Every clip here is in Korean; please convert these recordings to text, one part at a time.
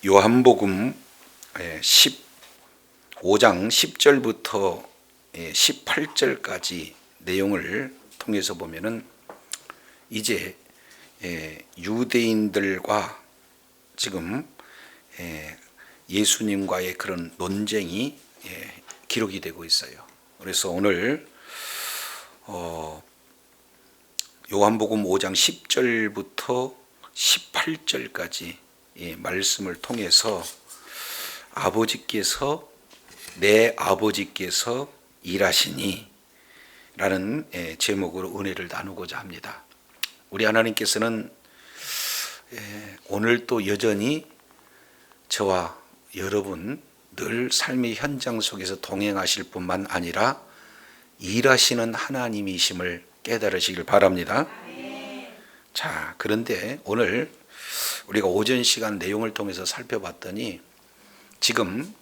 요한복음 15장 10절부터 18절까지 내용을 통해서 보면은 이제 유대인들과 지금 예수님과의 그런 논쟁이 기록이 되고 있어요. 그래서 오늘 요한복음 5장 10절부터 18절까지 말씀을 통해서 내 아버지께서 일하시니 라는 제목으로 은혜를 나누고자 합니다. 우리 하나님께서는 오늘 또 여전히 저와 여러분 늘 삶의 현장 속에서 동행하실 뿐만 아니라 일하시는 하나님이심을 깨달으시길 바랍니다. 자, 그런데 오늘 우리가 오전 시간 내용을 통해서 살펴봤더니 지금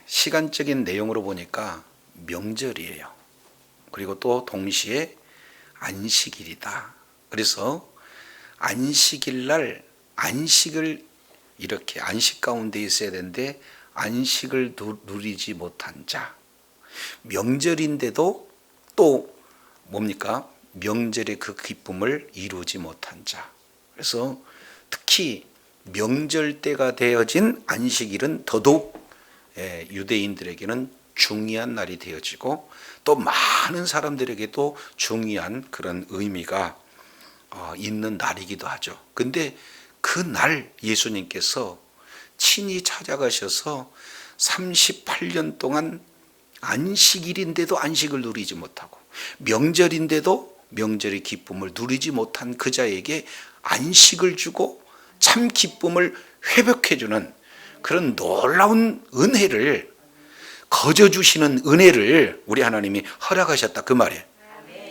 시간적인 내용으로 보니까 명절이에요. 그리고 또 동시에 안식일이다. 그래서 안식일 날 안식을 이렇게 안식 가운데 있어야 되는데 안식을 누리지 못한 자, 명절인데도 또 뭡니까? 명절의 그 기쁨을 이루지 못한 자. 그래서 특히 명절 때가 되어진 안식일은 더더욱 유대인들에게는 중요한 날이 되어지고 또 많은 사람들에게도 중요한 그런 의미가 있는 날이기도 하죠. 근데 그날 예수님께서 친히 찾아가셔서 38년 동안 안식일인데도 안식을 누리지 못하고 명절인데도 명절의 기쁨을 누리지 못한 그 자에게 안식을 주고 참 기쁨을 회복해주는 그런 놀라운 은혜를 거저주시는 은혜를 우리 하나님이 허락하셨다 그 말이에요.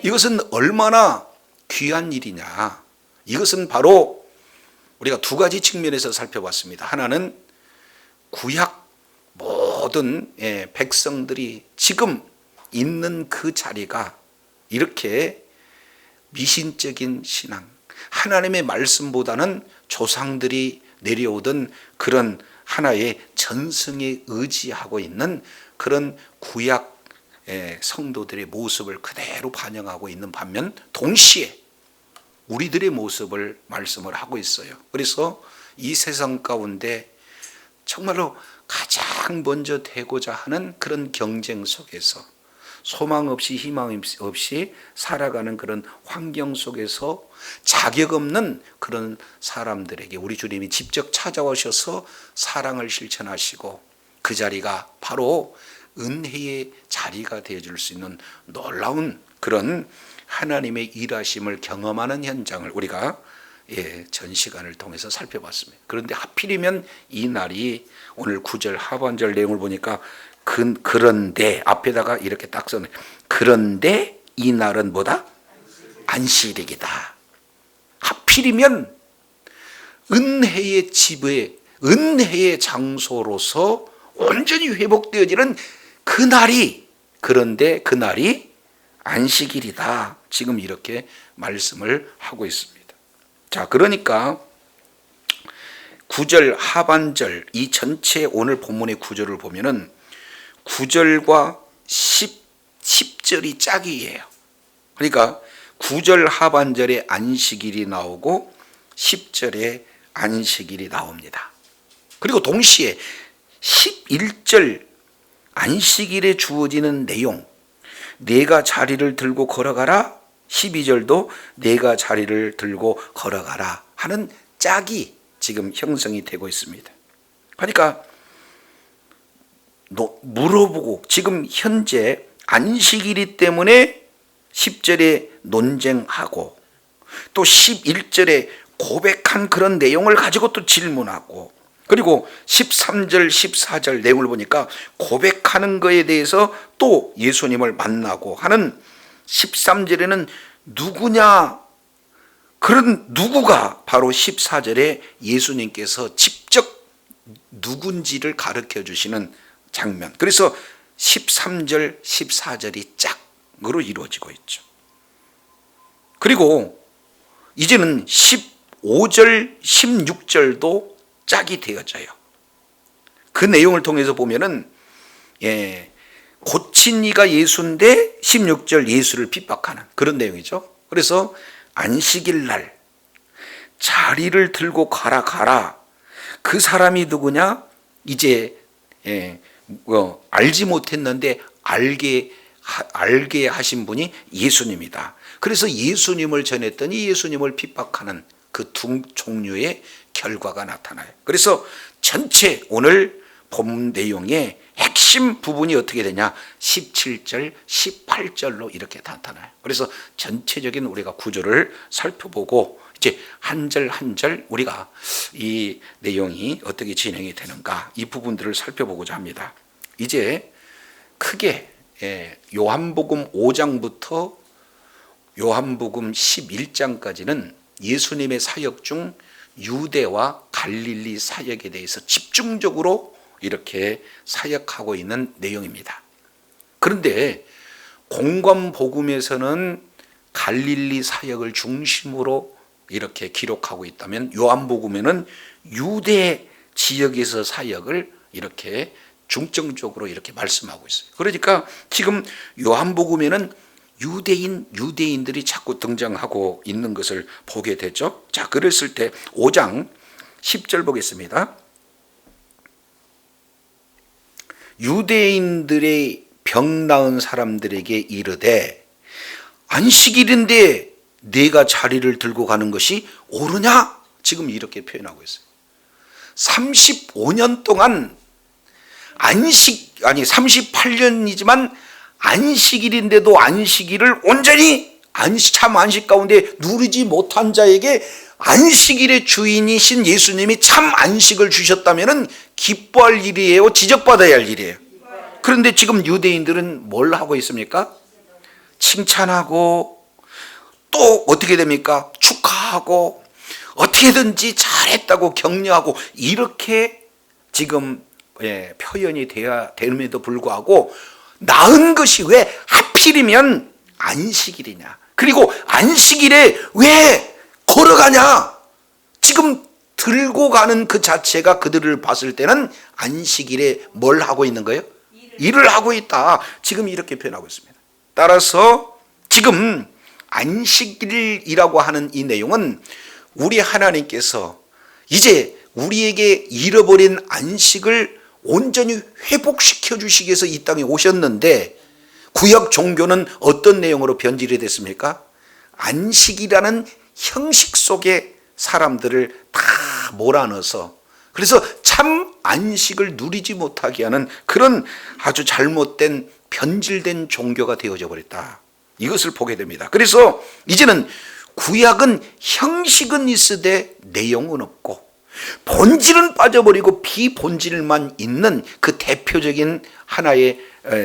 이것은 얼마나 귀한 일이냐. 이것은 바로 우리가 두 가지 측면에서 살펴봤습니다. 하나는 구약 모든 백성들이 지금 있는 그 자리가 이렇게 미신적인 신앙, 하나님의 말씀보다는 조상들이 내려오던 그런 하나의 전승에 의지하고 있는 그런 구약 성도들의 모습을 그대로 반영하고 있는 반면 동시에 우리들의 모습을 말씀을 하고 있어요. 그래서 이 세상 가운데 정말로 가장 먼저 되고자 하는 그런 경쟁 속에서 소망 없이 희망 없이 살아가는 그런 환경 속에서 자격 없는 그런 사람들에게 우리 주님이 직접 찾아오셔서 사랑을 실천하시고 그 자리가 바로 은혜의 자리가 되어줄 수 있는 놀라운 그런 하나님의 일하심을 경험하는 현장을 우리가 전 시간을 통해서 살펴봤습니다. 그런데 하필이면 이 날이 오늘 9절 하반절 내용을 보니까 그런데 앞에다가 이렇게 딱 써네. 그런데 이 날은 뭐다? 안식일이다. 하필이면 은혜의 집에 은혜의 장소로서 온전히 회복되어지는 그 날이 그런데 그 날이 안식일이다. 지금 이렇게 말씀을 하고 있습니다. 자, 그러니까 9절 하반절 이 전체 오늘 본문의 구절을 보면은 9절과 10절이 짝이에요. 그러니까 9절 하반절에 안식일이 나오고 10절에 안식일이 나옵니다. 그리고 동시에 11절 안식일에 주어지는 내용, 내가 자리를 들고 걸어가라. 12절도 내가 자리를 들고 걸어가라 하는 짝이 지금 형성이 되고 있습니다. 그러니까 물어보고 지금 현재 안식일이 때문에 10절에 논쟁하고 또 11절에 고백한 그런 내용을 가지고 또 질문하고 그리고 13절 14절 내용을 보니까 고백하는 것에 대해서 또 예수님을 만나고 하는 13절에는 누구냐, 그런 누구가 바로 14절에 예수님께서 직접 누군지를 가르쳐 주시는 장면. 그래서 13절 14절이 짝으로 이루어지고 있죠. 그리고 이제는 15절 16절도 짝이 되어져요. 그 내용을 통해서 보면은 고친 이가 예수인데 16절 예수를 핍박하는 그런 내용이죠. 그래서 안식일 날 자리를 들고 가라. 그 사람이 누구냐? 이제 알지 못했는데 알게 하신 분이 예수님이다. 그래서 예수님을 전했더니 예수님을 핍박하는 그 두 종류의 결과가 나타나요. 그래서 전체 오늘 본 내용의 핵심 부분이 어떻게 되냐? 17절, 18절로 이렇게 나타나요. 그래서 전체적인 우리가 구조를 살펴보고 이제 한 절 한 절 우리가 이 내용이 어떻게 진행이 되는가 이 부분들을 살펴보고자 합니다. 이제 크게 요한복음 5장부터 요한복음 11장까지는 예수님의 사역 중 유대와 갈릴리 사역에 대해서 집중적으로 이렇게 사역하고 있는 내용입니다. 그런데 공관복음에서는 갈릴리 사역을 중심으로 이렇게 기록하고 있다면 요한복음에는 유대 지역에서 사역을 이렇게 중점적으로 이렇게 말씀하고 있어요. 그러니까 지금 요한복음에는 유대인들이 자꾸 등장하고 있는 것을 보게 되죠. 자, 그랬을 때 5장 10절 보겠습니다. 유대인들의 병 나은 사람들에게 이르되 안식일인데 네가 자리를 들고 가는 것이 옳으냐? 지금 이렇게 표현하고 있어요. 35년 동안 38년이지만 안식일인데도 안식일을 온전히 참 안식 가운데 누리지 못한 자에게 안식일의 주인이신 예수님이 참 안식을 주셨다면 기뻐할 일이에요? 지적받아야 할 일이에요? 그런데 지금 유대인들은 뭘 하고 있습니까? 칭찬하고 또 어떻게 됩니까? 축하하고 어떻게든지 잘했다고 격려하고 이렇게 지금 표현이 돼야 됨에도 불구하고 나은 것이 왜 하필이면 안식일이냐? 그리고 안식일에 왜 걸어가냐? 지금 들고 가는 그 자체가 그들을 봤을 때는 안식일에 뭘 하고 있는 거예요? 일을 하고 있다. 지금 이렇게 표현하고 있습니다. 따라서 지금 안식일이라고 하는 이 내용은 우리 하나님께서 이제 우리에게 잃어버린 안식을 온전히 회복시켜 주시기 위해서 이 땅에 오셨는데 구약 종교는 어떤 내용으로 변질이 됐습니까? 안식이라는 형식 속에 사람들을 다 몰아넣어서 그래서 참 안식을 누리지 못하게 하는 그런 아주 잘못된 변질된 종교가 되어져 버렸다. 이것을 보게 됩니다. 그래서 이제는 구약은 형식은 있으되 내용은 없고 본질은 빠져버리고 비본질만 있는 그 대표적인 하나의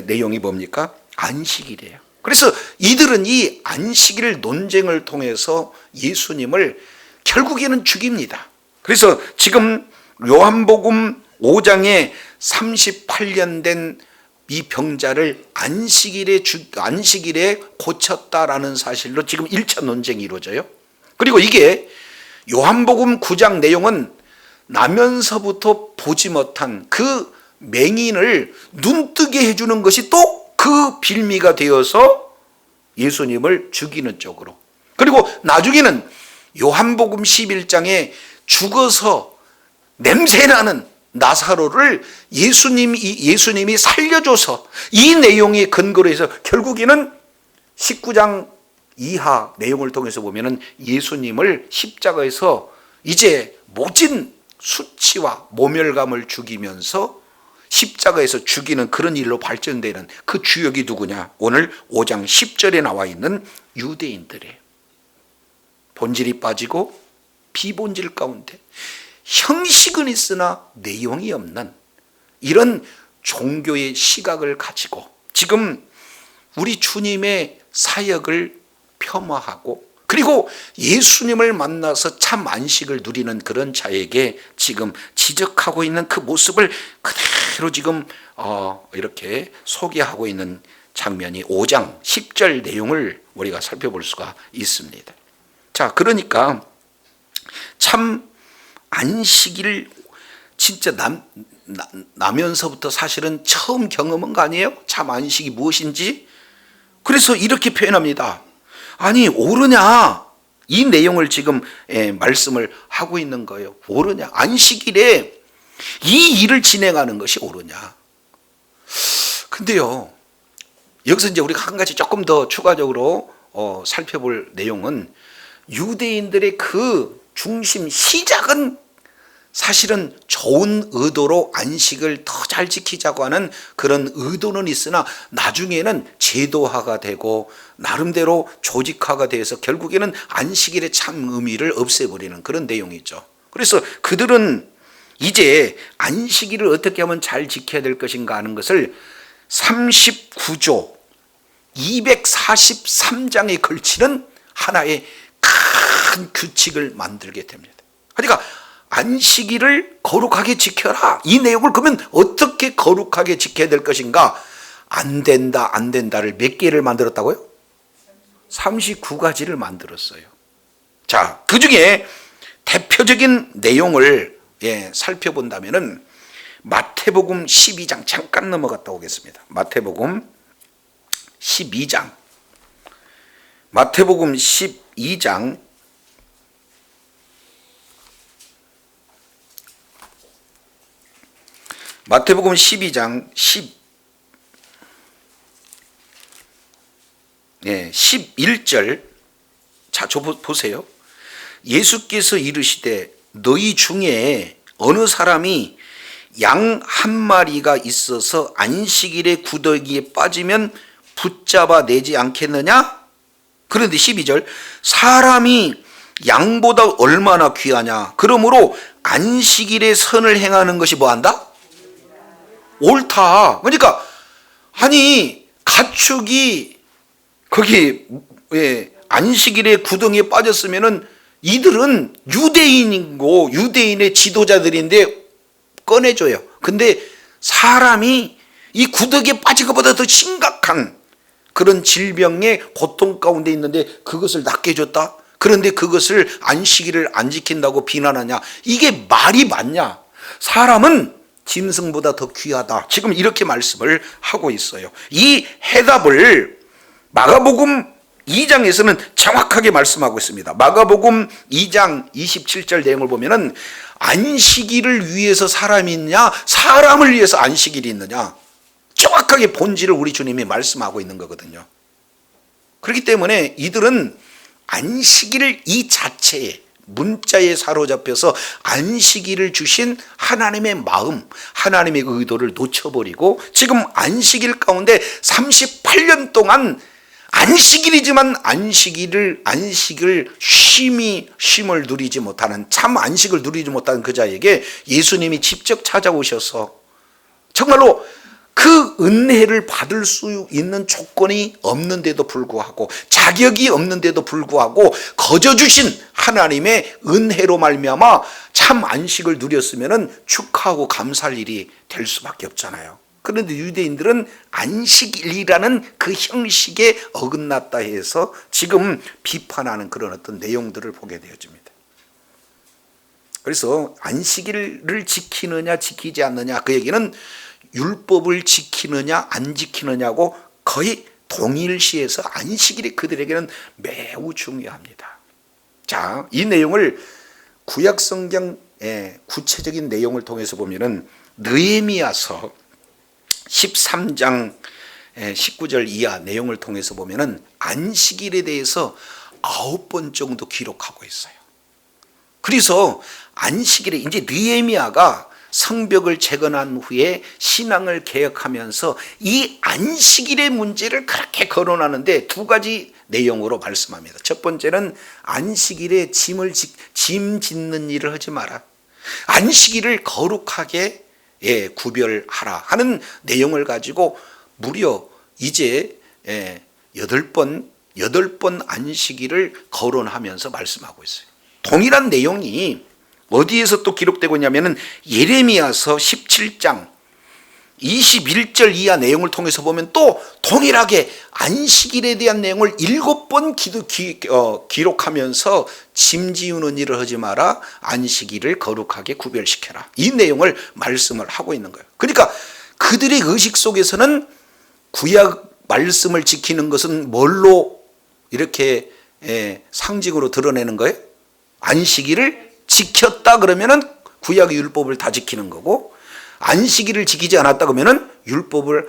내용이 뭡니까? 안식일이에요. 그래서 이들은 이 안식일 논쟁을 통해서 예수님을 결국에는 죽입니다. 그래서 지금 요한복음 5장에 38년 된 이 병자를 안식일에 고쳤다라는 사실로 지금 1차 논쟁이 이루어져요. 그리고 이게 요한복음 9장 내용은 나면서부터 보지 못한 그 맹인을 눈뜨게 해주는 것이 또 그 빌미가 되어서 예수님을 죽이는 쪽으로. 그리고 나중에는 요한복음 11장에 죽어서 냄새나는 나사로를 예수님이 살려줘서 이 내용의 근거로 해서 결국에는 19장 이하 내용을 통해서 보면은 예수님을 십자가에서 이제 모진 수치와 모멸감을 죽이면서 십자가에서 죽이는 그런 일로 발전되는 그 주역이 누구냐? 오늘 5장 10절에 나와 있는 유대인들이에요. 본질이 빠지고 비본질 가운데 형식은 있으나 내용이 없는 이런 종교의 시각을 가지고 지금 우리 주님의 사역을 폄하하고 그리고 예수님을 만나서 참 안식을 누리는 그런 자에게 지금 지적하고 있는 그 모습을 그대로 지금 이렇게 소개하고 있는 장면이 5장 10절 내용을 우리가 살펴볼 수가 있습니다. 자, 그러니까 참 안식일 진짜 나면서부터 사실은 처음 경험한 거 아니에요? 참 안식이 무엇인지. 그래서 이렇게 표현합니다. 아니 오르냐, 이 내용을 지금 말씀을 하고 있는 거예요. 오르냐, 안식일에 이 일을 진행하는 것이 오르냐. 근데요, 여기서 이제 우리가 한 가지 조금 더 추가적으로 살펴볼 내용은, 유대인들의 그 중심 시작은 사실은 좋은 의도로 안식을 더 잘 지키자고 하는 그런 의도는 있으나, 나중에는 제도화가 되고 나름대로 조직화가 돼서 결국에는 안식일의 참 의미를 없애버리는 그런 내용이 있죠. 그래서 그들은 이제 안식일을 어떻게 하면 잘 지켜야 될 것인가 하는 것을 39조 243장에 걸치는 하나의 큰 규칙을 만들게 됩니다. 그러니까 안식일을 거룩하게 지켜라, 이 내용을 그러면 어떻게 거룩하게 지켜야 될 것인가? 안 된다를 몇 개를 만들었다고요? 39가지를 만들었어요. 자, 그 중에 대표적인 내용을 살펴본다면은 마태복음 12장 잠깐 넘어갔다 오겠습니다. 마태복음 12장. 마태복음 12장 11절. 자, 저 보세요. 예수께서 이르시되 너희 중에 어느 사람이 양 한 마리가 있어서 안식일에 구더기에 빠지면 붙잡아 내지 않겠느냐? 그런데 12절, 사람이 양보다 얼마나 귀하냐? 그러므로 안식일에 선을 행하는 것이 뭐한다? 옳다. 그러니까 아니 가축이 거기 안식일에 구덩이에 빠졌으면은 이들은 유대인이고 유대인의 지도자들인데 꺼내줘요. 근데 사람이 이 구더기에 빠진 것보다 더 심각한 그런 질병의 고통 가운데 있는데 그것을 낫게 해줬다? 그런데 그것을 안식일을 안 지킨다고 비난하냐? 이게 말이 맞냐? 사람은 짐승보다 더 귀하다. 지금 이렇게 말씀을 하고 있어요. 이 해답을 마가복음 2장에서는 정확하게 말씀하고 있습니다. 마가복음 2장 27절 내용을 보면은 안식일을 위해서 사람이 있느냐, 사람을 위해서 안식일이 있느냐, 정확하게 본질을 우리 주님이 말씀하고 있는 거거든요. 그렇기 때문에 이들은 안식일 이 자체에, 문자에 사로잡혀서 안식일을 주신 하나님의 마음, 하나님의 의도를 놓쳐버리고 지금 안식일 가운데 38년 동안 안식일이지만 안식을 쉼을 누리지 못하는, 참 안식을 누리지 못하는 그 자에게 예수님이 직접 찾아오셔서 정말로 그 은혜를 받을 수 있는 조건이 없는데도 불구하고, 자격이 없는데도 불구하고 거저 주신 하나님의 은혜로 말미암아 참 안식을 누렸으면 축하하고 감사할 일이 될 수밖에 없잖아요. 그런데 유대인들은 안식일이라는 그 형식에 어긋났다 해서 지금 비판하는 그런 어떤 내용들을 보게 되어집니다. 그래서 안식일을 지키느냐 지키지 않느냐, 그 얘기는 율법을 지키느냐 안 지키느냐고 거의 동일시해서 안식일이 그들에게는 매우 중요합니다. 자, 이 내용을 구약성경의 구체적인 내용을 통해서 보면은 느헤미야서 13장 19절 이하 내용을 통해서 보면은 안식일에 대해서 9번 정도 기록하고 있어요. 그래서 안식일에 이제 느헤미야가 성벽을 재건한 후에 신앙을 개혁하면서 이 안식일의 문제를 그렇게 거론하는데 두 가지 내용으로 말씀합니다. 첫 번째는 안식일에 짐 짓는 일을 하지 마라. 안식일을 거룩하게 구별하라 하는 내용을 가지고 무려 이제 8번 안식일을 거론하면서 말씀하고 있어요. 동일한 내용이 어디에서 또 기록되고 있냐면은 예레미야서 17장 21절 이하 내용을 통해서 보면 또 동일하게 안식일에 대한 내용을 7번 기록하면서 짐 지우는 일을 하지 마라, 안식일을 거룩하게 구별시켜라, 이 내용을 말씀을 하고 있는 거예요. 그러니까 그들의 의식 속에서는 구약 말씀을 지키는 것은 뭘로 이렇게 상징으로 드러내는 거예요? 안식일을 지켰다 그러면은 구약의 율법을 다 지키는 거고, 안식일을 지키지 않았다 그러면은 율법을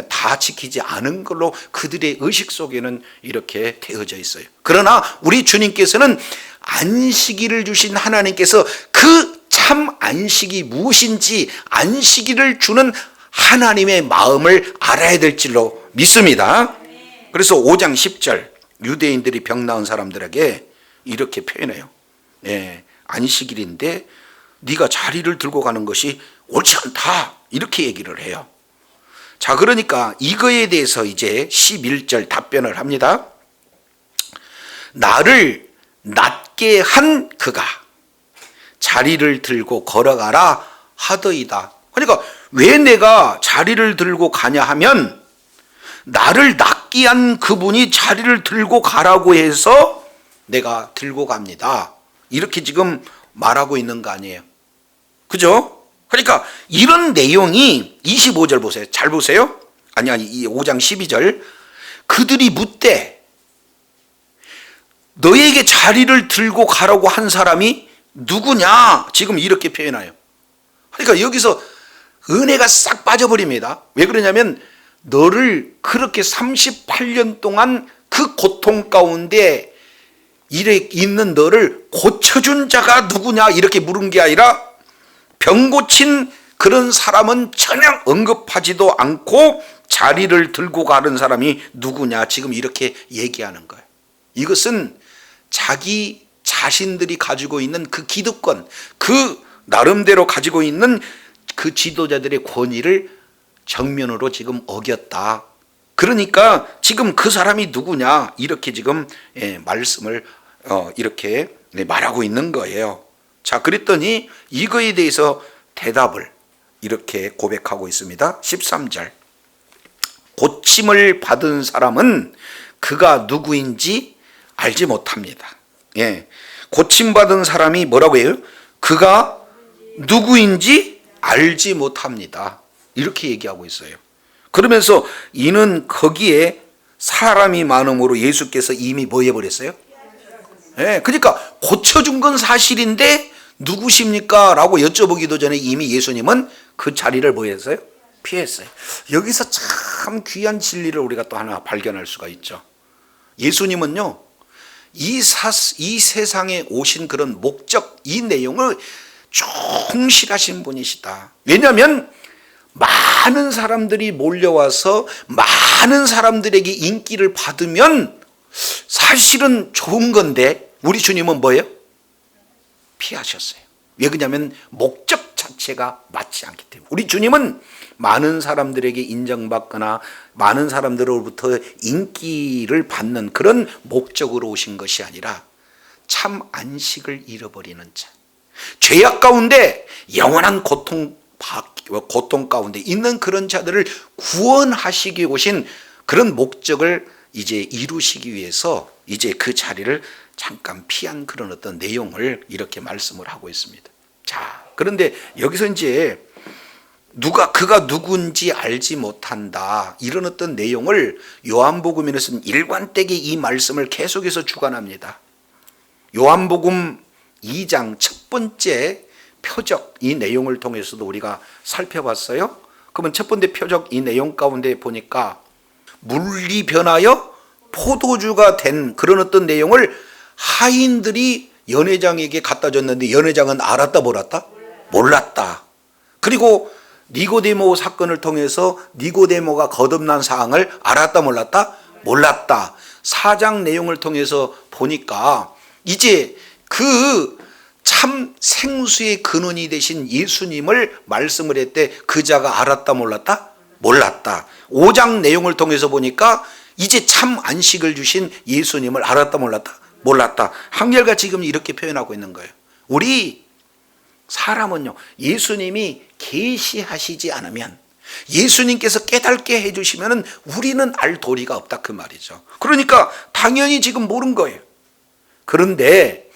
다 지키지 않은 걸로 그들의 의식 속에는 이렇게 되어져 있어요. 그러나 우리 주님께서는 안식일을 주신 하나님께서 그 참 안식이 무엇인지, 안식일을 주는 하나님의 마음을 알아야 될 줄로 믿습니다. 그래서 5장 10절 유대인들이 병 나은 사람들에게 이렇게 표현해요. 안식일인데 네가 자리를 들고 가는 것이 옳지 않다, 이렇게 얘기를 해요. 자, 그러니까 이거에 대해서 이제 11절 답변을 합니다. 나를 낫게 한 그가 자리를 들고 걸어가라 하더이다. 그러니까 왜 내가 자리를 들고 가냐 하면, 나를 낫게 한 그분이 자리를 들고 가라고 해서 내가 들고 갑니다, 이렇게 지금 말하고 있는 거 아니에요. 그죠? 그러니까 이런 내용이 25절 보세요. 잘 보세요. 이 5장 12절. 그들이 묻되 너에게 자리를 들고 가라고 한 사람이 누구냐, 지금 이렇게 표현해요. 그러니까 여기서 은혜가 싹 빠져버립니다. 왜 그러냐면, 너를 그렇게 38년 동안 그 고통 가운데 있는 너를 고쳐준 자가 누구냐, 이렇게 물은 게 아니라 병 고친 그런 사람은 전혀 언급하지도 않고 자리를 들고 가는 사람이 누구냐, 지금 이렇게 얘기하는 거예요. 이것은 자기 자신들이 가지고 있는 그 기득권, 그 나름대로 가지고 있는 그 지도자들의 권위를 정면으로 지금 어겼다. 그러니까 지금 그 사람이 누구냐, 이렇게 지금 말씀을 이렇게 말하고 있는 거예요. 자, 그랬더니 이거에 대해서 대답을 이렇게 고백하고 있습니다. 13절. 고침을 받은 사람은 그가 누구인지 알지 못합니다. 고침받은 사람이 뭐라고 해요? 그가 누구인지 알지 못합니다, 이렇게 얘기하고 있어요. 그러면서 이는 거기에 사람이 많음으로 예수께서 이미 뭐 해버렸어요? 그러니까 고쳐준 건 사실인데 누구십니까? 라고 여쭤보기도 전에 이미 예수님은 그 자리를 뭐 했어요? 피했어요. 여기서 참 귀한 진리를 우리가 또 하나 발견할 수가 있죠. 예수님은요, 이 세상에 오신 그런 목적, 이 내용을 충실하신 분이시다. 왜냐하면 많은 사람들이 몰려와서 많은 사람들에게 인기를 받으면 사실은 좋은 건데, 우리 주님은 뭐예요? 피하셨어요. 왜 그러냐면 목적 자체가 맞지 않기 때문에. 우리 주님은 많은 사람들에게 인정받거나 많은 사람들로부터 인기를 받는 그런 목적으로 오신 것이 아니라 참 안식을 잃어버리는 자, 죄악 가운데 영원한 고통 가운데 있는 그런 자들을 구원하시기 오신 그런 목적을 이제 이루시기 위해서 이제 그 자리를 잠깐 피한 그런 어떤 내용을 이렇게 말씀을 하고 있습니다. 자, 그런데 여기서 이제 그가 누군지 알지 못한다, 이런 어떤 내용을 요한복음에서는 일관되게 이 말씀을 계속해서 주관합니다. 요한복음 2장 첫 번째 표적, 이 내용을 통해서도 우리가 살펴봤어요. 그러면 첫 번째 표적 이 내용 가운데 보니까 물이 변하여 포도주가 된 그런 어떤 내용을 하인들이 연회장에게 갖다 줬는데 연회장은 알았다 몰랐다? 몰랐다. 그리고 니고데모 사건을 통해서 니고데모가 거듭난 사항을 알았다 몰랐다? 몰랐다. 4장 내용을 통해서 보니까 이제 그 참 생수의 근원이 되신 예수님을 말씀을 했대. 그 자가 알았다 몰랐다? 몰랐다. 5장 내용을 통해서 보니까 이제 참 안식을 주신 예수님을 알았다 몰랐다? 몰랐다. 한결같이 지금 이렇게 표현하고 있는 거예요. 우리 사람은요, 예수님이 계시하시지 않으면, 예수님께서 깨닫게 해주시면 우리는 알 도리가 없다 그 말이죠. 그러니까 당연히 지금 모른 거예요. 그런데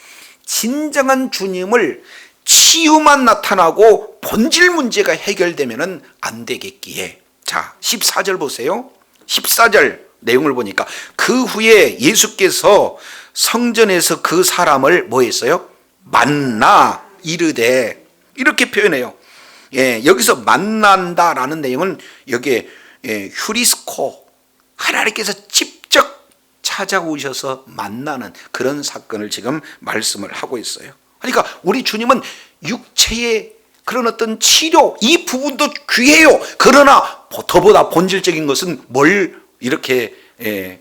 진정한 주님을 치유만 나타나고 본질 문제가 해결되면 안 되겠기에, 자 14절 보세요. 14절 내용을 보니까 그 후에 예수께서 성전에서 그 사람을 뭐 했어요? 만나 이르되, 이렇게 표현해요. 여기서 만난다라는 내용은 여기에 휴리스코, 하나님께서 직접 찾아오셔서 만나는 그런 사건을 지금 말씀을 하고 있어요. 그러니까 우리 주님은 육체의 그런 어떤 치료, 이 부분도 귀해요. 그러나 더보다 본질적인 것은 뭘 이렇게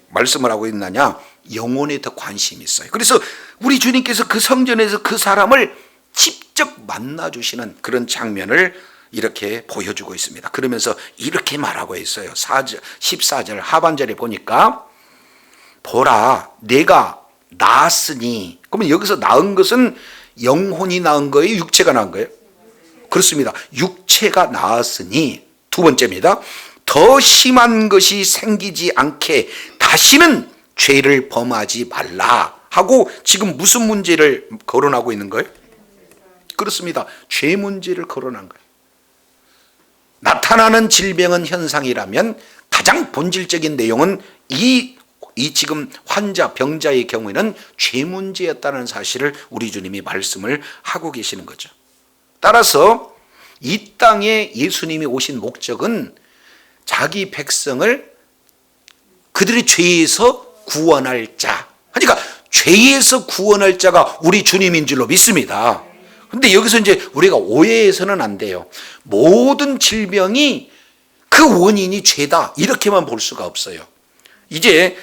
말씀을 하고 있느냐? 영혼에 더 관심이 있어요. 그래서 우리 주님께서 그 성전에서 그 사람을 직접 만나주시는 그런 장면을 이렇게 보여주고 있습니다. 그러면서 이렇게 말하고 있어요. 14절 하반절에 보니까 보라 내가 낳았으니, 그러면 여기서 낳은 것은 영혼이 낳은 거예요? 육체가 낳은 거예요? 그렇습니다. 육체가 낳았으니, 두 번째입니다. 더 심한 것이 생기지 않게 다시는 죄를 범하지 말라 하고 지금 무슨 문제를 거론하고 있는 거예요? 그렇습니다. 죄 문제를 거론한 거예요. 나타나는 질병은 현상이라면 가장 본질적인 내용은 이 지금 환자, 병자의 경우에는 죄 문제였다는 사실을 우리 주님이 말씀을 하고 계시는 거죠. 따라서 이 땅에 예수님이 오신 목적은 자기 백성을 그들의 죄에서 구원할 자, 그러니까 죄에서 구원할 자가 우리 주님인 줄로 믿습니다. 근데 여기서 이제 우리가 오해해서는 안 돼요. 모든 질병이 그 원인이 죄다 이렇게만 볼 수가 없어요. 이제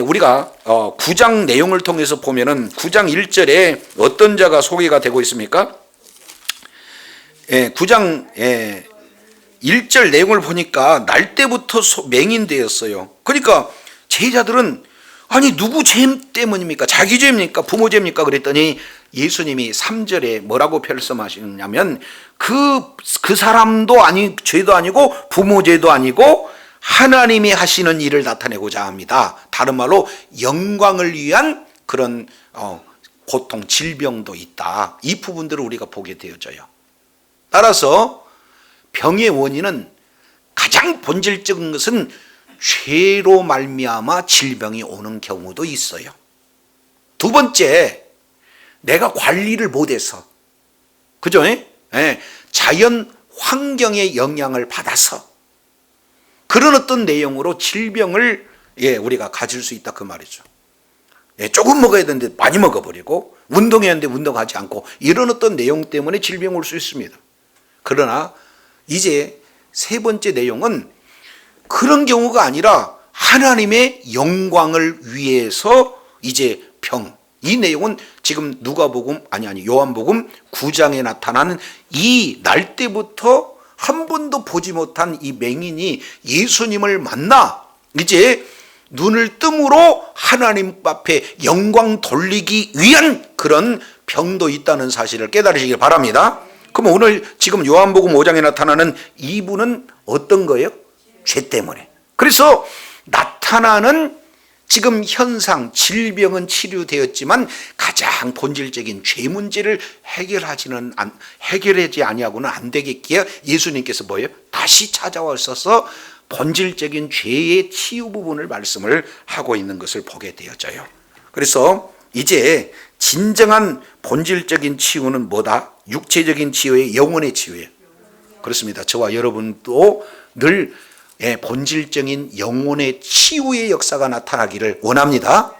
우리가 9장 내용을 통해서 보면은 9장 1절에 어떤 자가 소개가 되고 있습니까? 9장 1절 내용을 보니까 날 때부터 맹인되었어요. 그러니까 제자들은 아니 누구 죄 때문입니까? 자기 죄입니까? 부모 죄입니까? 그랬더니 예수님이 3절에 뭐라고 말씀하시냐면 그 사람도 죄도 아니고 부모 죄도 아니고 하나님이 하시는 일을 나타내고자 합니다. 다른 말로 영광을 위한 그런 고통, 질병도 있다. 이 부분들을 우리가 보게 되어져요. 따라서 병의 원인은 가장 본질적인 것은 죄로 말미암아 질병이 오는 경우도 있어요. 두 번째, 내가 관리를 못해서, 그죠? 자연 환경의 영향을 받아서 그런 어떤 내용으로 질병을 우리가 가질 수 있다 그 말이죠. 조금 먹어야 되는데 많이 먹어버리고 운동해야 하는데 운동하지 않고 이런 어떤 내용 때문에 질병 올 수 있습니다. 그러나 이제 세 번째 내용은 그런 경우가 아니라 하나님의 영광을 위해서 이제 병, 이 내용은 지금 요한복음 9장에 나타나는 이 날 때부터 한 번도 보지 못한 이 맹인이 예수님을 만나 이제 눈을 뜸으로 하나님 앞에 영광 돌리기 위한 그런 병도 있다는 사실을 깨달으시길 바랍니다. 그럼 오늘 지금 요한복음 5장에 나타나는 이분은 어떤 거예요? 죄 때문에. 그래서 나타나는 지금 현상, 질병은 치료되었지만 가장 본질적인 죄 문제를 해결하지 아니하고는 안 되겠기에 예수님께서 뭐예요? 다시 찾아와서 본질적인 죄의 치유 부분을 말씀을 하고 있는 것을 보게 되어져요. 그래서 이제 진정한 본질적인 치유는 뭐다? 육체적인 치유의 영혼의 치유예요. 그렇습니다. 저와 여러분도 늘 본질적인 영혼의 치유의 역사가 나타나기를 원합니다.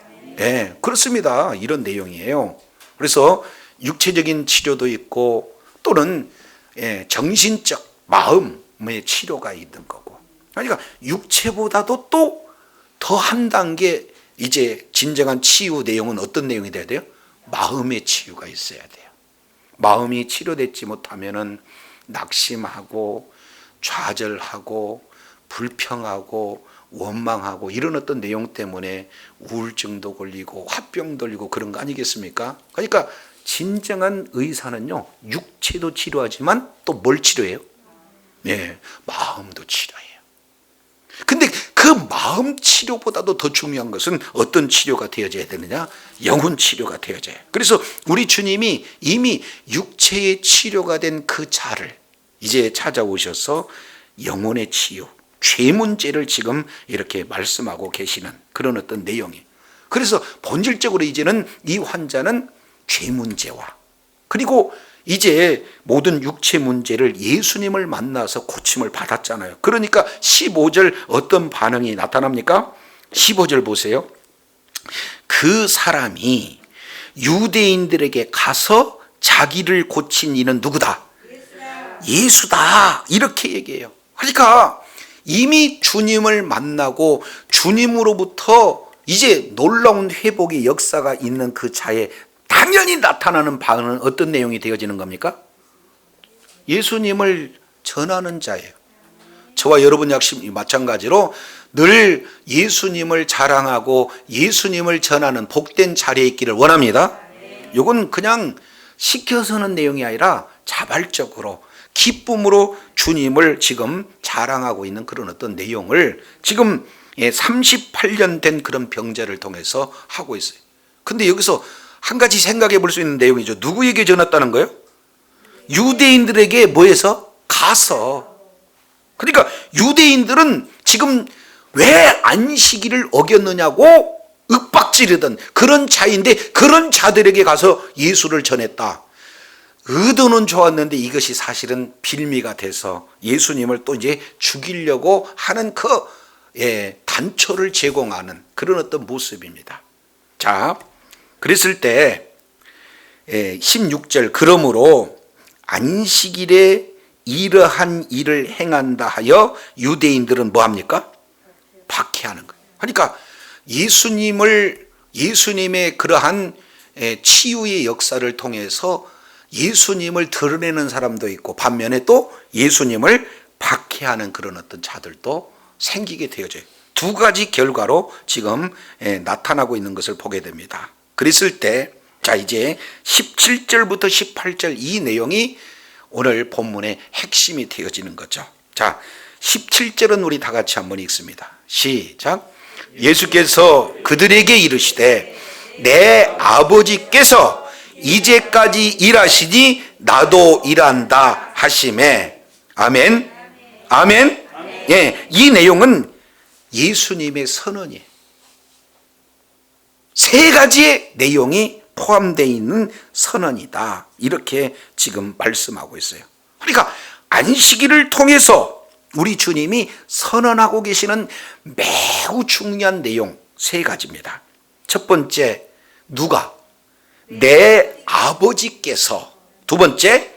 그렇습니다. 이런 내용이에요. 그래서 육체적인 치료도 있고 또는 정신적 마음의 치료가 있는 거고, 그러니까 육체보다도 또 더 한 단계 이제 진정한 치유 내용은 어떤 내용이 돼야 돼요? 마음의 치유가 있어야 돼요. 마음이 치료되지 못하면은 낙심하고 좌절하고 불평하고 원망하고 이런 어떤 내용 때문에 우울증도 걸리고 화병도 걸리고 그런 거 아니겠습니까? 그러니까 진정한 의사는요, 육체도 치료하지만 또 뭘 치료해요? 네, 마음도 치료해요. 근데 그 마음 치료보다도 더 중요한 것은 어떤 치료가 되어져야 되느냐? 영혼 치료가 되어져요. 그래서 우리 주님이 이미 육체의 치료가 된 그 자를 이제 찾아오셔서 영혼의 치유, 죄 문제를 지금 이렇게 말씀하고 계시는 그런 어떤 내용이에요. 그래서 본질적으로 이제는 이 환자는 죄 문제와 그리고 이제 모든 육체 문제를 예수님을 만나서 고침을 받았잖아요. 그러니까 15절 어떤 반응이 나타납니까? 15절 보세요. 그 사람이 유대인들에게 가서 자기를 고친 이는 누구다? 예수다. 이렇게 얘기해요. 그러니까 이미 주님을 만나고 주님으로부터 이제 놀라운 회복의 역사가 있는 그 자에 당연히 나타나는 반응은 어떤 내용이 되어지는 겁니까? 예수님을 전하는 자예요. 저와 여러분 역시 마찬가지로 늘 예수님을 자랑하고 예수님을 전하는 복된 자리에 있기를 원합니다. 이건 그냥 시켜서는 내용이 아니라 자발적으로 기쁨으로 주님을 지금 자랑하고 있는 그런 어떤 내용을 지금 38년 된 그런 병자를 통해서 하고 있어요. 근데 여기서 한 가지 생각해 볼 수 있는 내용이죠. 누구에게 전했다는 거예요? 유대인들에게 뭐해서? 가서. 그러니까 유대인들은 지금 왜 안식일을 어겼느냐고 윽박지르던 그런 자인데 그런 자들에게 가서 예수를 전했다. 의도는 좋았는데 이것이 사실은 빌미가 돼서 예수님을 또 이제 죽이려고 하는 그 단초를 제공하는 그런 어떤 모습입니다. 자, 그랬을 때 16절 그러므로 안식일에 이러한 일을 행한다 하여 유대인들은 뭐합니까? 박해하는 거예요. 그러니까 예수님의 그러한 치유의 역사를 통해서 예수님을 드러내는 사람도 있고 반면에 또 예수님을 박해하는 그런 어떤 자들도 생기게 되어져요. 두 가지 결과로 지금 나타나고 있는 것을 보게 됩니다. 그랬을 때 자 이제 17절부터 18절 이 내용이 오늘 본문의 핵심이 되어지는 거죠. 자 17절은 우리 다 같이 한번 읽습니다. 시작. 예수께서 그들에게 이르시되 내 아버지께서 이제까지 일하시니 나도 일한다 하시매. 아멘. 아멘. 예, 이 내용은 예수님의 선언이에요. 세 가지의 내용이 포함되어 있는 선언이다. 이렇게 지금 말씀하고 있어요. 그러니까 안식일을 통해서 우리 주님이 선언하고 계시는 매우 중요한 내용 세 가지입니다. 첫 번째, 누가? 내 아버지께서. 두 번째,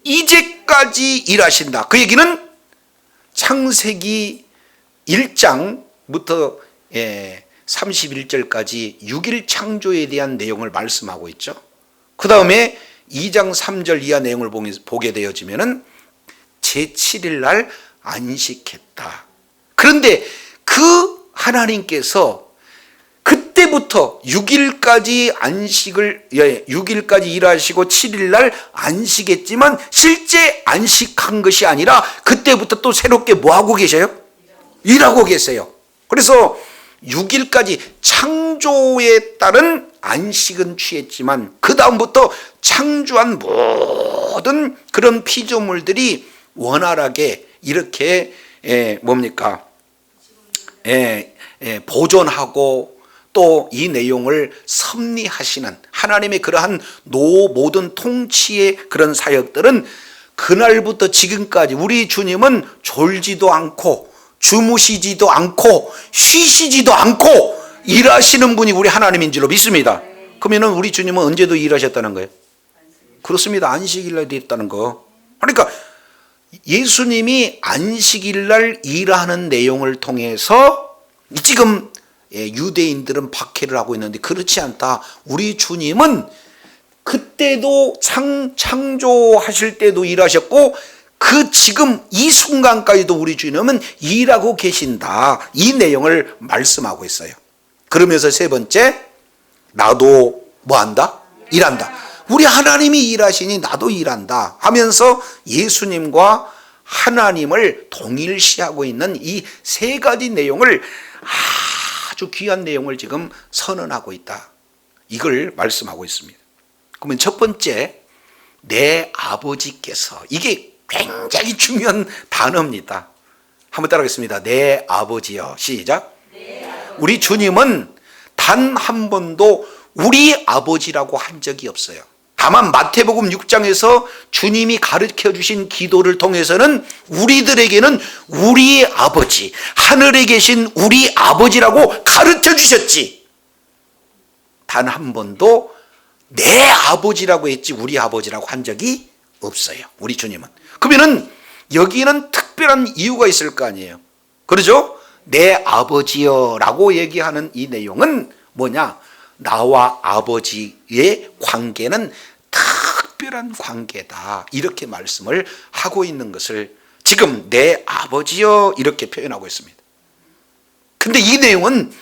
이제까지 일하신다. 그 얘기는 창세기 1장부터 31절까지 6일 창조에 대한 내용을 말씀하고 있죠. 그 다음에 2장 3절 이하 내용을 보게 되어지면은 제7일 날 안식했다. 그런데 그 하나님께서 그때부터 6일까지 6일까지 일하시고 7일 날 안식했지만 실제 안식한 것이 아니라 그때부터 또 새롭게 뭐 하고 계셔요? 일하고 계세요. 그래서 6일까지 창조에 따른 안식은 취했지만 그 다음부터 창조한 모든 그런 피조물들이 원활하게 이렇게 보존하고 또 이 내용을 섭리하시는 하나님의 그러한 모든 통치의 그런 사역들은 그날부터 지금까지 우리 주님은 졸지도 않고 주무시지도 않고 쉬시지도 않고 일하시는 분이 우리 하나님인 줄로 믿습니다. 그러면 우리 주님은 언제도 일하셨다는 거예요? 그렇습니다. 안식일날 일했다는 거. 그러니까 예수님이 안식일날 일하는 내용을 통해서 지금 유대인들은 박해를 하고 있는데 그렇지 않다. 우리 주님은 그때도 창조하실 때도 일하셨고 그 지금 이 순간까지도 우리 주님은 일하고 계신다. 이 내용을 말씀하고 있어요. 그러면서 세 번째, 나도 뭐한다? 일한다. 우리 하나님이 일하시니 나도 일한다 하면서 예수님과 하나님을 동일시하고 있는 이 세 가지 내용을, 아주 귀한 내용을 지금 선언하고 있다, 이걸 말씀하고 있습니다. 그러면 첫 번째, 내 아버지께서, 이게 굉장히 중요한 단어입니다. 한번 따라하겠습니다. 내 아버지여. 시작. 우리 주님은 단 한 번도 우리 아버지라고 한 적이 없어요. 다만 마태복음 6장에서 주님이 가르쳐 주신 기도를 통해서는 우리들에게는 우리 아버지, 하늘에 계신 우리 아버지라고 가르쳐 주셨지, 단 한 번도 내 아버지라고 했지 우리 아버지라고 한 적이 없어요, 우리 주님은. 그러면은 여기에는 특별한 이유가 있을 거 아니에요. 그러죠? 내 아버지여 라고 얘기하는 이 내용은 뭐냐? 나와 아버지의 관계는 특별한 관계다, 이렇게 말씀을 하고 있는 것을 지금 내 아버지여 이렇게 표현하고 있습니다. 근데 이 내용은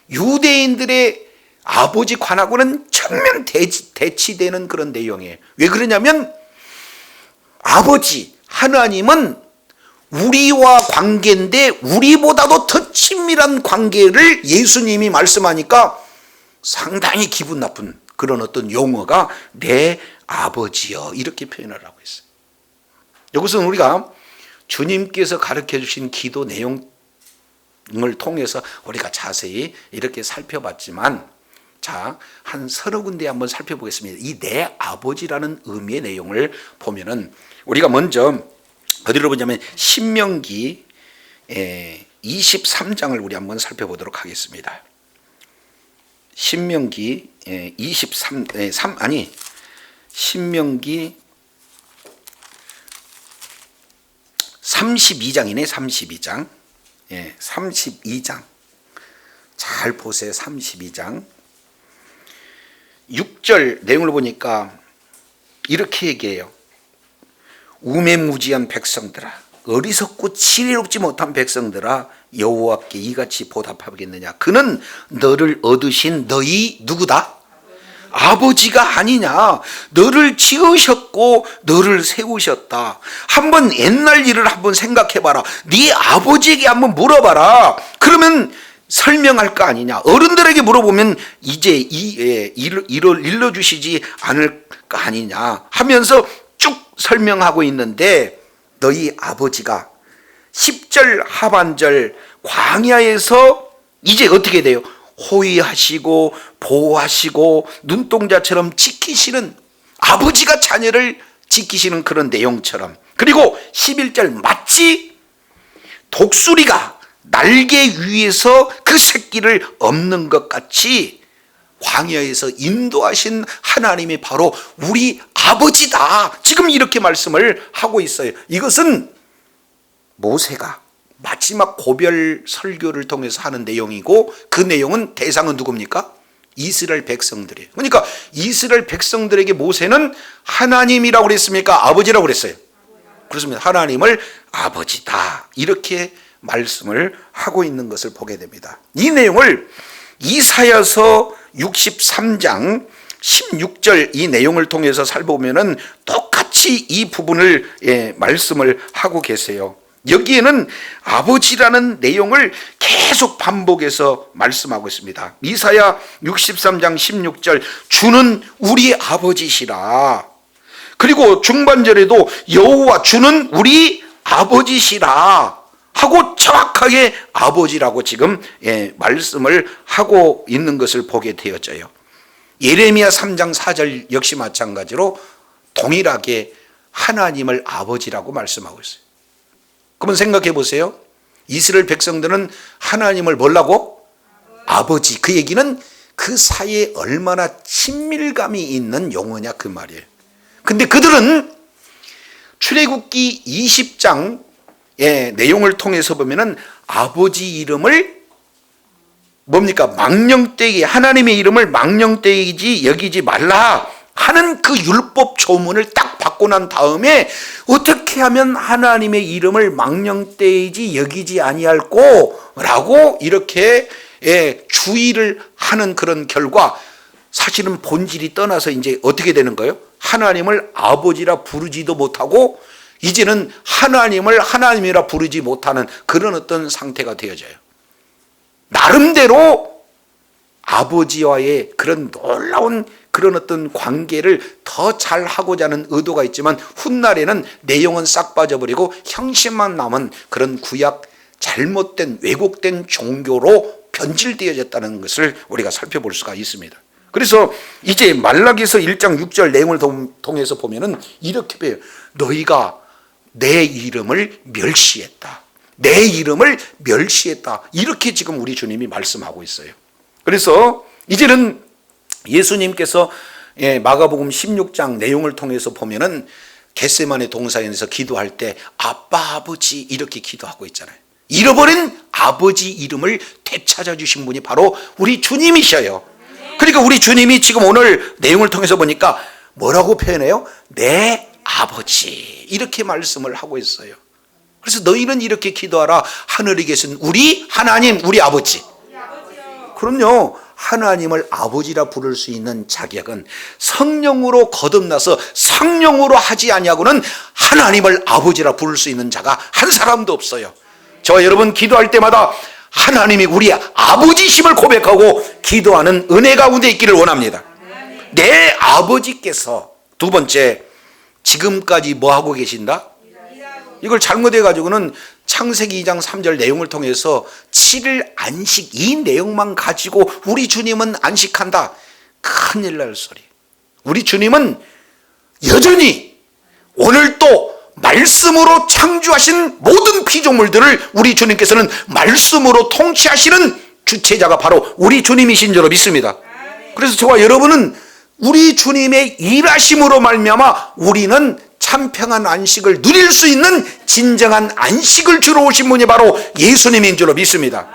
유대인들의 아버지 관하고는 전면 대치되는 그런 내용이에요. 왜 그러냐면 아버지 하나님은 우리와 관계인데 우리보다도 더 친밀한 관계를 예수님이 말씀하니까 상당히 기분 나쁜 그런 어떤 용어가 내 아버지여 이렇게 표현을 하고 있어요. 이것은 우리가 주님께서 가르쳐 주신 기도 내용을 통해서 우리가 자세히 이렇게 살펴봤지만, 자, 한 서너 군데 한번 살펴보겠습니다. 이 내 아버지라는 의미의 내용을 보면은 우리가 먼저 어디로 보냐면 신명기 23장을 우리 한번 살펴보도록 하겠습니다. 신명기 32장이네. 32장. 32장. 잘 보세요. 32장. 6절 내용을 보니까 이렇게 얘기해요. 우매무지한 백성들아, 어리석고 지혜롭지 못한 백성들아, 여호와께 이같이 보답하겠느냐? 그는 너를 얻으신 너희 누구다? 아버지가 아니냐? 너를 지으셨고 너를 세우셨다. 한번 옛날 일을 한번 생각해봐라. 네 아버지에게 한번 물어봐라. 그러면 설명할 거 아니냐? 어른들에게 물어보면 이제 일을 일러주시지 않을 거 아니냐 하면서 쭉 설명하고 있는데, 너희 아버지가 10절 하반절 광야에서 이제 어떻게 돼요? 호위하시고 보호하시고 눈동자처럼 지키시는, 아버지가 자녀를 지키시는 그런 내용처럼, 그리고 11절 마치 독수리가 날개 위에서 그 새끼를 엎는 것 같이 광야에서 인도하신 하나님이 바로 우리 아버지다, 지금 이렇게 말씀을 하고 있어요. 이것은 모세가 마지막 고별 설교를 통해서 하는 내용이고, 그 내용은 대상은 누굽니까? 이스라엘 백성들이에요. 그러니까 이스라엘 백성들에게 모세는 하나님이라고 그랬습니까? 아버지라고 그랬어요? 그렇습니다. 하나님을 아버지다 이렇게 말씀을 하고 있는 것을 보게 됩니다. 이 내용을 이사야서 63장 16절 이 내용을 통해서 살펴보면은 똑같이 이 부분을 말씀을 하고 계세요. 여기에는 아버지라는 내용을 계속 반복해서 말씀하고 있습니다. 이사야 63장 16절 주는 우리 아버지시라. 그리고 중반절에도 여호와 주는 우리 아버지시라 하고 정확하게 아버지라고 지금 말씀을 하고 있는 것을 보게 되어져요. 예레미야 3장 4절 역시 마찬가지로 동일하게 하나님을 아버지라고 말씀하고 있어요. 그러면 생각해 보세요. 이스라엘 백성들은 하나님을 뭐라고? 아버지. 그 얘기는 그 사이에 얼마나 친밀감이 있는 용어냐 그 말이에요. 근데 그들은 출애굽기 20장 내용을 통해서 보면은 아버지 이름을 뭡니까? 망령되이, 하나님의 이름을 망령되이지 여기지 말라 하는 그 율법 조문을 딱 받고 난 다음에 어떻게 하면 하나님의 이름을 망령되이지 여기지 아니할꼬 라고 이렇게 주의를 하는 그런 결과, 사실은 본질이 떠나서 이제 어떻게 되는 거예요? 하나님을 아버지라 부르지도 못하고 이제는 하나님을 하나님이라 부르지 못하는 그런 어떤 상태가 되어져요. 나름대로 아버지와의 그런 놀라운 그런 어떤 관계를 더 잘하고자 하는 의도가 있지만 훗날에는 내용은 싹 빠져버리고 형식만 남은 그런 구약 잘못된 왜곡된 종교로 변질되어졌다는 것을 우리가 살펴볼 수가 있습니다. 그래서 이제 말라기서 1장 6절 내용을 통해서 보면은 이렇게 배워요. 너희가 내 이름을 멸시했다. 내 이름을 멸시했다. 이렇게 지금 우리 주님이 말씀하고 있어요. 그래서 이제는 예수님께서 마가복음 16장 내용을 통해서 보면은 겟세마네 동산에서 기도할 때 아빠 아버지 이렇게 기도하고 있잖아요. 잃어버린 아버지 이름을 되찾아 주신 분이 바로 우리 주님이셔요. 그러니까 우리 주님이 지금 오늘 내용을 통해서 보니까 뭐라고 표현해요? 내 아버지 이렇게 말씀을 하고 있어요. 그래서 너희는 이렇게 기도하라. 하늘에 계신 우리 하나님, 우리 아버지. 그럼요. 하나님을 아버지라 부를 수 있는 자격은 성령으로 거듭나서 성령으로 하지 아니하고는 하나님을 아버지라 부를 수 있는 자가 한 사람도 없어요. 저와 여러분 기도할 때마다 하나님이 우리 아버지심을 고백하고 기도하는 은혜 가운데 있기를 원합니다. 내 아버지께서 두 번째 지금까지 뭐 하고 계신다? 이걸 잘못해 가지고는 창세기 2장 3절 내용을 통해서 7일 안식 이 내용만 가지고 우리 주님은 안식한다. 큰일 날 소리. 우리 주님은 여전히 오늘 또 말씀으로 창조하신 모든 피조물들을 우리 주님께서는 말씀으로 통치하시는 주체자가 바로 우리 주님이신 줄로 믿습니다. 그래서 저와 여러분은 우리 주님의 일하심으로 말미암아 우리는 참 평안 안식을 누릴 수 있는 진정한 안식을 주러 오신 분이 바로 예수님인 줄로 믿습니다.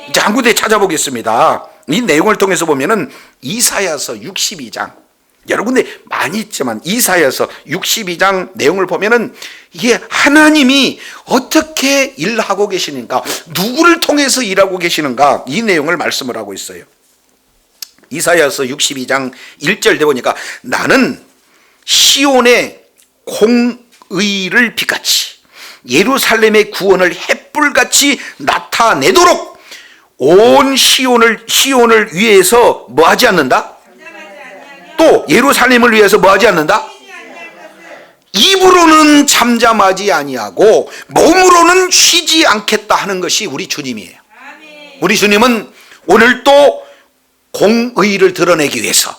이제 한 군데 찾아보겠습니다. 이 내용을 통해서 보면은 이사야서 62장 여러 군데 많이 있지만 이사야서 62장 내용을 보면은 이게 하나님이 어떻게 일하고 계시는가, 누구를 통해서 일하고 계시는가 이 내용을 말씀을 하고 있어요. 이사야서 62장 1절에 보니까 나는 시온의 공의를 빛같이 예루살렘의 구원을 햇불같이 나타내도록 온 시온을 위해서 뭐 하지 않는다? 또 예루살렘을 위해서 뭐 하지 않는다? 입으로는 잠잠하지 아니하고 몸으로는 쉬지 않겠다 하는 것이 우리 주님이에요. 우리 주님은 오늘 또 공의를 드러내기 위해서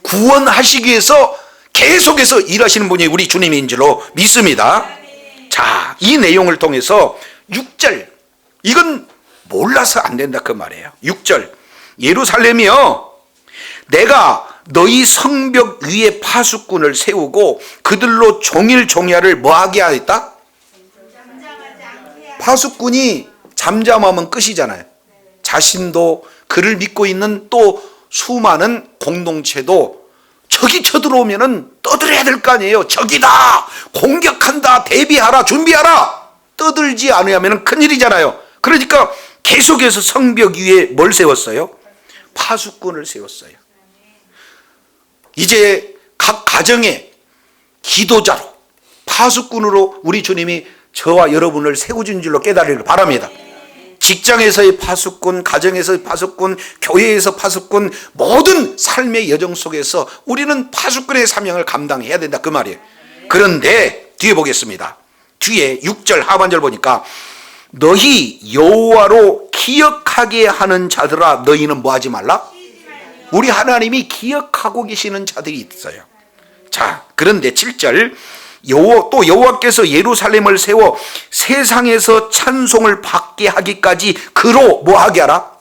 구원하시기 위해서 계속해서 일하시는 분이 우리 주님인 줄로 믿습니다. 자, 이 내용을 통해서 6절 이건 몰라서 안 된다 그 말이에요. 6절 예루살렘이여 내가 너희 성벽 위에 파수꾼을 세우고 그들로 종일종야를 뭐하게 하였다? 파수꾼이 잠잠하면 끝이잖아요. 자신도 그를 믿고 있는 또 수많은 공동체도 적이 쳐들어오면은 떠들어야 될 거 아니에요. 적이다, 공격한다, 대비하라, 준비하라. 떠들지 않으면 큰일이잖아요. 그러니까 계속해서 성벽 위에 뭘 세웠어요? 파수꾼을 세웠어요. 이제 각 가정의 기도자로 파수꾼으로 우리 주님이 저와 여러분을 세워준 줄로 깨달으기를 바랍니다. 직장에서의 파수꾼, 가정에서의 파수꾼, 교회에서 파수꾼, 모든 삶의 여정 속에서 우리는 파수꾼의 사명을 감당해야 된다 그 말이에요. 그런데 뒤에 보겠습니다. 뒤에 6절 하반절 보니까 너희 여호와로 기억하게 하는 자들아 너희는 뭐 하지 말라? 우리 하나님이 기억하고 계시는 자들이 있어요. 자, 그런데 7절 또 여호와께서 예루살렘을 세워 세상에서 찬송을 받게 하기까지 그로 뭐 하게 하라?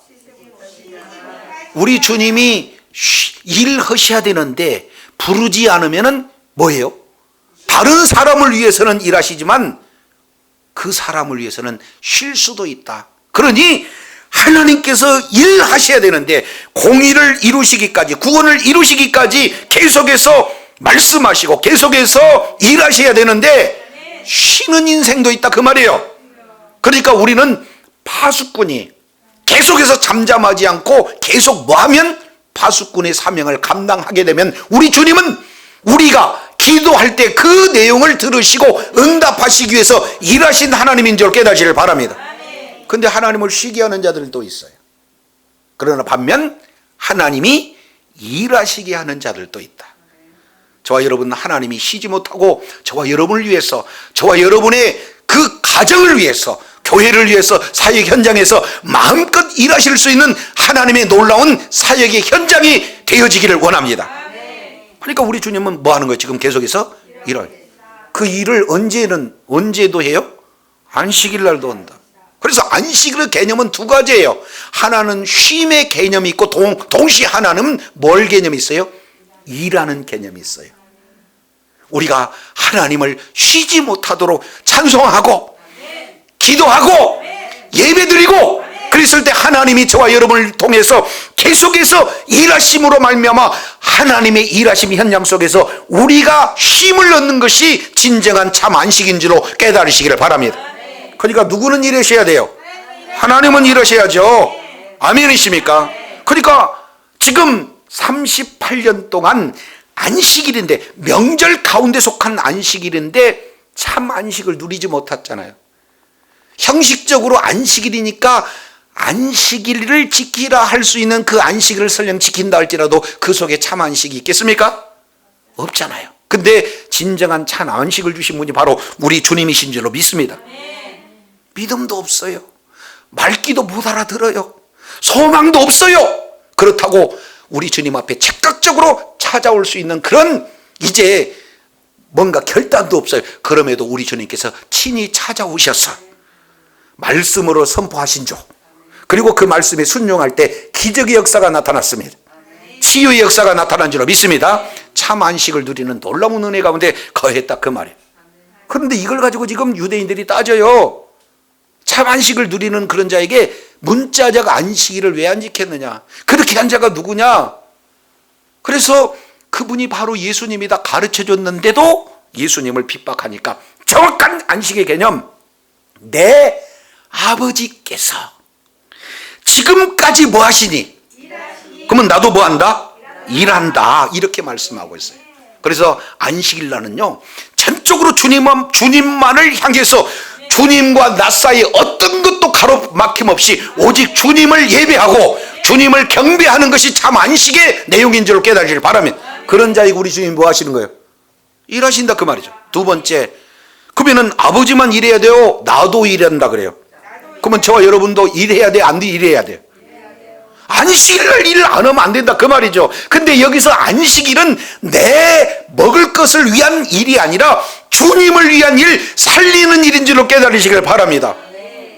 우리 주님이 일하셔야 되는데 부르지 않으면은 뭐예요? 다른 사람을 위해서는 일하시지만 그 사람을 위해서는 쉴 수도 있다. 그러니 하나님께서 일하셔야 되는데 공의를 이루시기까지, 구원을 이루시기까지 계속해서 말씀하시고 계속해서 일하셔야 되는데 쉬는 인생도 있다 그 말이에요. 그러니까 우리는 파수꾼이 계속해서 잠잠하지 않고 계속 뭐하면 파수꾼의 사명을 감당하게 되면 우리 주님은 우리가 기도할 때 그 내용을 들으시고 응답하시기 위해서 일하신 하나님인 줄 깨닫기를 바랍니다. 근데 하나님을 쉬게 하는 자들도 있어요. 그러나 반면 하나님이 일하시게 하는 자들도 있다. 저와 여러분은 하나님이 쉬지 못하고 저와 여러분을 위해서, 저와 여러분의 그 가정을 위해서, 교회를 위해서 사역 현장에서 마음껏 일하실 수 있는 하나님의 놀라운 사역의 현장이 되어지기를 원합니다. 그러니까 우리 주님은 뭐 하는 거예요? 지금 계속해서 일을. 그 일을 언제도 해요? 안식일 날도 한다. 그래서 안식일의 개념은 두 가지예요. 하나는 쉼의 개념이 있고 동시에 하나는 뭘 개념이 있어요? 일하는 개념이 있어요. 우리가 하나님을 쉬지 못하도록 찬송하고 기도하고 예배드리고 그랬을 때 하나님이 저와 여러분을 통해서 계속해서 일하심으로 말미암아 하나님의 일하심 현장 속에서 우리가 쉼을 얻는 것이 진정한 참 안식인 줄로 깨달으시기를 바랍니다. 그러니까 누구는 일하셔야 돼요? 하나님은 일하셔야죠. 아멘이십니까? 그러니까 지금 38년 동안 안식일인데, 명절 가운데 속한 안식일인데 참 안식을 누리지 못했잖아요. 형식적으로 안식일이니까 안식일을 지키라 할 수 있는 그 안식일을 설령 지킨다 할지라도 그 속에 참 안식이 있겠습니까? 없잖아요. 근데 진정한 참 안식을 주신 분이 바로 우리 주님이신 줄로 믿습니다. 믿음도 없어요. 말귀도 못 알아들어요. 소망도 없어요. 그렇다고 우리 주님 앞에 즉각적으로 찾아올 수 있는 그런 이제 뭔가 결단도 없어요. 그럼에도 우리 주님께서 친히 찾아오셔서 말씀으로 선포하신 주, 그리고 그 말씀에 순종할 때 기적의 역사가 나타났습니다. 치유의 역사가 나타난 줄로 믿습니다. 참 안식을 누리는 놀라운 은혜 가운데 거했다 그 말이에요. 그런데 이걸 가지고 지금 유대인들이 따져요. 참 안식을 누리는 그런 자에게 문자적 안식일을 왜 안 지켰느냐, 그렇게 한 자가 누구냐. 그래서 그분이 바로 예수님이다 가르쳐 줬는데도 예수님을 핍박하니까 정확한 안식의 개념, 내 아버지께서 지금까지 뭐 하시니? 그러면 나도 뭐 한다? 일한다. 이렇게 말씀하고 있어요. 그래서 안식일 날은요, 전적으로 주님만을 향해서 주님과 나 사이에 어떤 것도 가로막힘 없이 오직 주님을 예배하고 주님을 경배하는 것이 참 안식의 내용인 줄 깨달으시길 바라면, 그런 자에게 우리 주님이 뭐 하시는 거예요? 일하신다 그 말이죠. 두 번째, 그러면은 아버지만 일해야 돼요? 나도 일한다 그래요. 그러면 저와 여러분도 일해야 돼? 안 일해야 돼요? 안식일을 일 안 하면 안 된다 그 말이죠. 근데 여기서 안식일은 내 먹을 것을 위한 일이 아니라 주님을 위한 일, 살리는 일인 줄로 깨달으시길 바랍니다.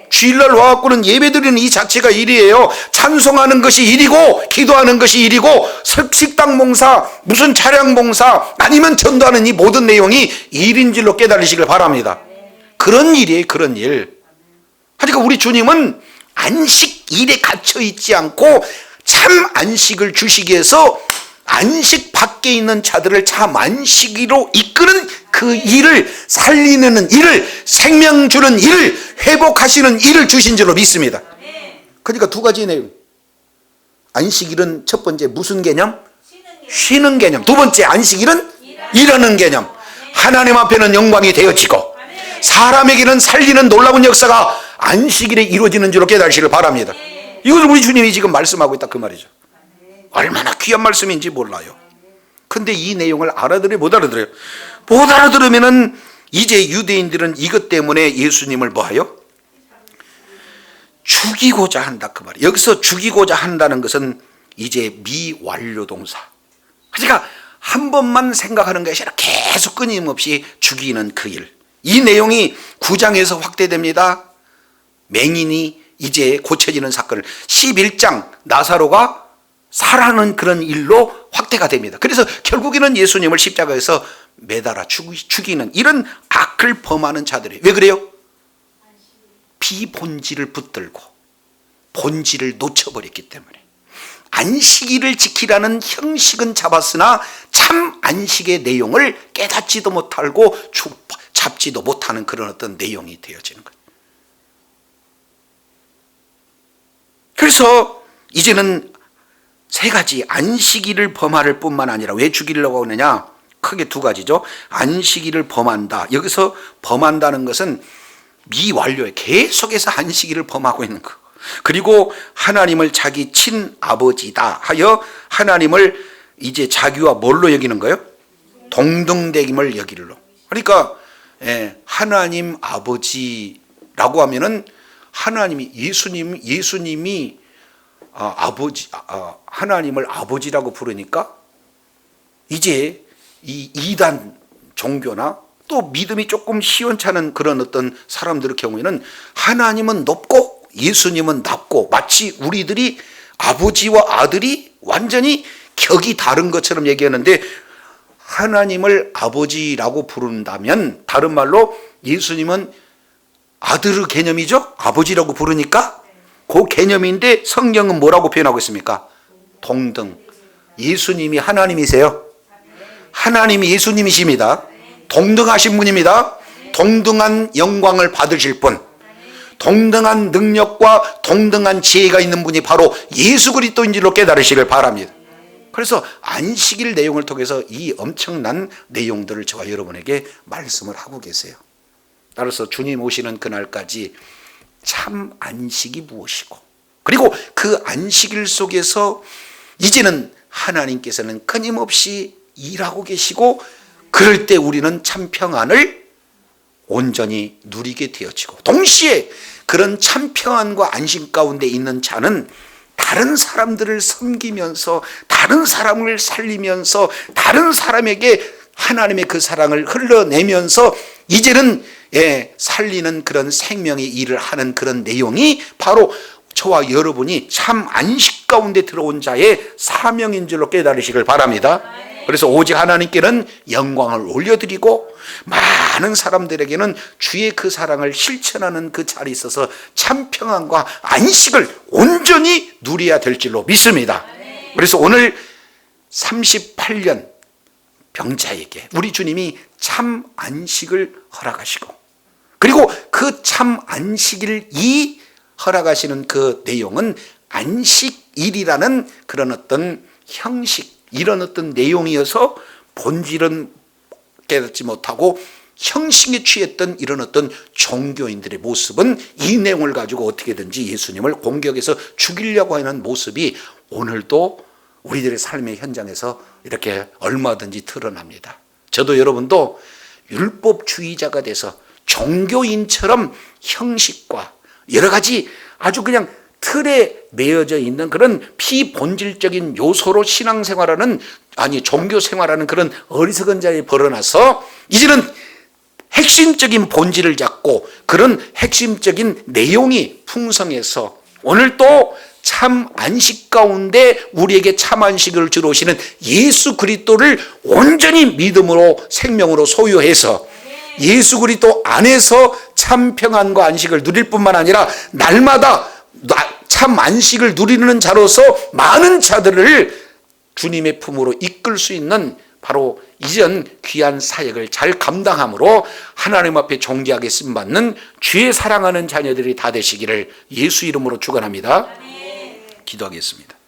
주일날 와갖고는 예배드리는 이 자체가 일이에요. 찬송하는 것이 일이고, 기도하는 것이 일이고, 식당 봉사, 무슨 차량 봉사, 아니면 전도하는 이 모든 내용이 일인 줄로 깨달으시길 바랍니다. 그런 일이에요, 그런 일. 그러니까 우리 주님은 안식 일에 갇혀 있지 않고 참 안식을 주시기 위해서 안식 밖에 있는 자들을 참 안식으로 이끄는 그 일을, 살리는 일을, 생명 주는 일을, 회복하시는 일을 주신 줄로 믿습니다. 그러니까 두 가지 내용. 안식일은 첫 번째 무슨 개념? 쉬는 개념. 두 번째 안식일은 일하는 개념. 하나님 앞에는 영광이 되어지고 사람에게는 살리는 놀라운 역사가 안식일에 이루어지는 줄로 깨달으시길 바랍니다. 이것을 우리 주님이 지금 말씀하고 있다 그 말이죠. 얼마나 귀한 말씀인지 몰라요. 근데 이 내용을 알아들어요? 못 알아들어요? 못 알아들으면은 이제 유대인들은 이것 때문에 예수님을 뭐하여? 죽이고자 한다 그 말이에요. 여기서 죽이고자 한다는 것은 이제 미완료 동사. 그러니까 한 번만 생각하는 것이 아니라 계속 끊임없이 죽이는 그 일. 이 내용이 9장에서 확대됩니다. 맹인이 이제 고쳐지는 사건을 11장 나사로가 살아나는 그런 일로 확대가 됩니다. 그래서 결국에는 예수님을 십자가에서 매달아 죽이는 이런 악을 범하는 자들이 왜 그래요? 비본질을 붙들고 본질을 놓쳐버렸기 때문에. 안식일을 지키라는 형식은 잡았으나 참 안식의 내용을 깨닫지도 못하고 잡지도 못하는 그런 어떤 내용이 되어지는 거예요. 그래서 이제는 세 가지 안식일을 범할 뿐만 아니라 왜 죽이려고 하느냐? 크게 두 가지죠. 안식일을 범한다. 여기서 범한다는 것은 미완료에 계속해서 안식일을 범하고 있는 거. 그리고 하나님을 자기 친아버지다 하여 하나님을 이제 자기와 뭘로 여기는 거예요? 동등됨을 여기로. 그러니까 하나님 아버지라고 하면은 하나님이 예수님이 아버지 하나님을 아버지라고 부르니까 이제 이 이단 종교나 또 믿음이 조금 시원찮은 그런 어떤 사람들의 경우에는 하나님은 높고 예수님은 낮고 마치 우리들이 아버지와 아들이 완전히 격이 다른 것처럼 얘기하는데 하나님을 아버지라고 부른다면 다른 말로 예수님은 아들의 개념이죠. 아버지라고 부르니까 그 개념인데 성경은 뭐라고 표현하고 있습니까? 동등. 예수님이 하나님이세요. 하나님이 예수님이십니다. 동등하신 분입니다. 동등한 영광을 받으실 분, 동등한 능력과 동등한 지혜가 있는 분이 바로 예수 그리스도인 줄로 깨달으시길 바랍니다. 그래서 안식일 내용을 통해서 이 엄청난 내용들을 저와 여러분에게 말씀을 하고 계세요. 따라서 주님 오시는 그날까지 참 안식이 무엇이고, 그리고 그 안식일 속에서 이제는 하나님께서는 끊임없이 일하고 계시고, 그럴 때 우리는 참 평안을 온전히 누리게 되어지고, 동시에 그런 참 평안과 안식 가운데 있는 자는 다른 사람들을 섬기면서 다른 사람을 살리면서 다른 사람에게 하나님의 그 사랑을 흘러내면서 이제는 살리는 그런 생명의 일을 하는 그런 내용이 바로 저와 여러분이 참 안식 가운데 들어온 자의 사명인 줄로 깨달으시길 바랍니다. 그래서 오직 하나님께는 영광을 올려드리고 많은 사람들에게는 주의 그 사랑을 실천하는 그 자리에 있어서 참 평안과 안식을 온전히 누려야 될 줄로 믿습니다. 그래서 오늘 38년 병자에게 우리 주님이 참 안식을 허락하시고, 그리고 그 참 안식일 이 허락하시는 그 내용은 안식일이라는 그런 어떤 형식, 이런 어떤 내용이어서 본질은 깨닫지 못하고 형식에 취했던 이런 어떤 종교인들의 모습은 이 내용을 가지고 어떻게든지 예수님을 공격해서 죽이려고 하는 모습이 오늘도 우리들의 삶의 현장에서 이렇게 얼마든지 드러납니다. 저도 여러분도 율법주의자가 돼서 종교인처럼 형식과 여러 가지 아주 그냥 틀에 매여져 있는 그런 피본질적인 요소로 신앙생활하는, 아니 종교생활하는 그런 어리석은 자에 벌어나서 이제는 핵심적인 본질을 잡고 그런 핵심적인 내용이 풍성해서 오늘 또 참 안식 가운데 우리에게 참 안식을 주러 오시는 예수 그리스도를 온전히 믿음으로 생명으로 소유해서 예수 그리스도 안에서 참 평안과 안식을 누릴 뿐만 아니라 날마다 참 안식을 누리는 자로서 많은 자들을 주님의 품으로 이끌 수 있는 바로 이전 귀한 사역을 잘 감당함으로 하나님 앞에 존귀하게 쓰임받는 주의 사랑하는 자녀들이 다 되시기를 예수 이름으로 축원합니다. 기도하겠습니다.